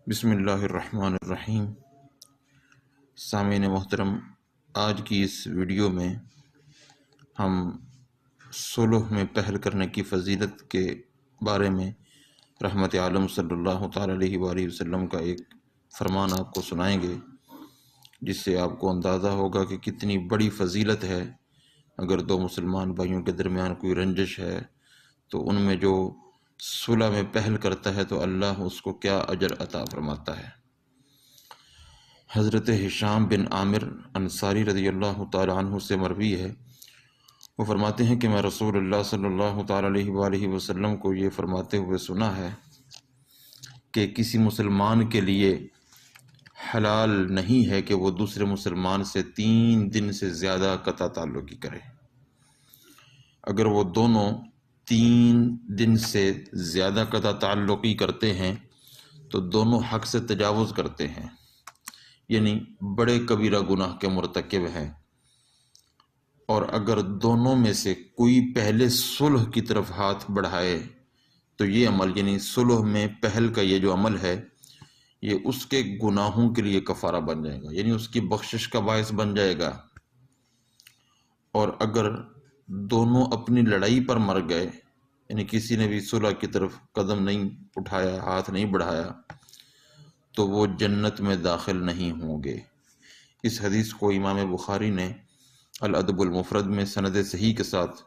بسم اللہ الرحمن الرحیم۔ سامعین محترم، آج کی اس ویڈیو میں ہم صلح میں پہل کرنے کی فضیلت کے بارے میں رحمت عالم صلی اللہ تعالیٰ علیہ وآلہ وسلم کا ایک فرمان آپ کو سنائیں گے، جس سے آپ کو اندازہ ہوگا کہ کتنی بڑی فضیلت ہے۔ اگر دو مسلمان بھائیوں کے درمیان کوئی رنجش ہے تو ان میں جو صلح میں پہل کرتا ہے تو اللہ اس کو کیا اجر عطا فرماتا ہے۔ حضرت ہشام بن عامر انصاری رضی اللہ تعالی عنہ سے مروی ہے، وہ فرماتے ہیں کہ میں رسول اللہ صلی اللہ تعالی علیہ وآلہ وسلم کو یہ فرماتے ہوئے سنا ہے کہ کسی مسلمان کے لیے حلال نہیں ہے کہ وہ دوسرے مسلمان سے 3 دن سے زیادہ قطع تعلقی کرے۔ اگر وہ دونوں 3 دن سے زیادہ قطع تعلقی کرتے ہیں تو دونوں حق سے تجاوز کرتے ہیں، یعنی بڑے کبیرہ گناہ کے مرتکب ہیں۔ اور اگر دونوں میں سے کوئی پہلے صلح کی طرف ہاتھ بڑھائے تو یہ عمل، یعنی صلح میں پہل کا یہ جو عمل ہے، یہ اس کے گناہوں کے لیے کفارہ بن جائے گا، یعنی اس کی بخشش کا باعث بن جائے گا۔ اور اگر دونوں اپنی لڑائی پر مر گئے، یعنی کسی نے بھی صلح کی طرف قدم نہیں اٹھایا، ہاتھ نہیں بڑھایا، تو وہ جنت میں داخل نہیں ہوں گے۔ اس حدیث کو امام بخاری نے الادب المفرد میں سند صحیح کے ساتھ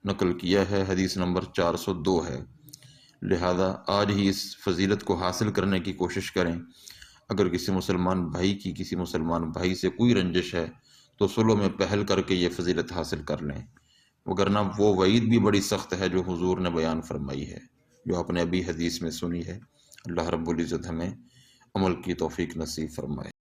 نقل کیا ہے، حدیث نمبر 402 ہے۔ لہذا آج ہی اس فضیلت کو حاصل کرنے کی کوشش کریں۔ اگر کسی مسلمان بھائی سے کوئی رنجش ہے تو صلح میں پہل کر کے یہ فضیلت حاصل کر لیں، وگرنہ وہ وعید بھی بڑی سخت ہے جو حضور نے بیان فرمائی ہے، جو آپ نے ابھی حدیث میں سنی ہے۔ اللہ رب العزت ہمیں عمل کی توفیق نصیب فرمائے۔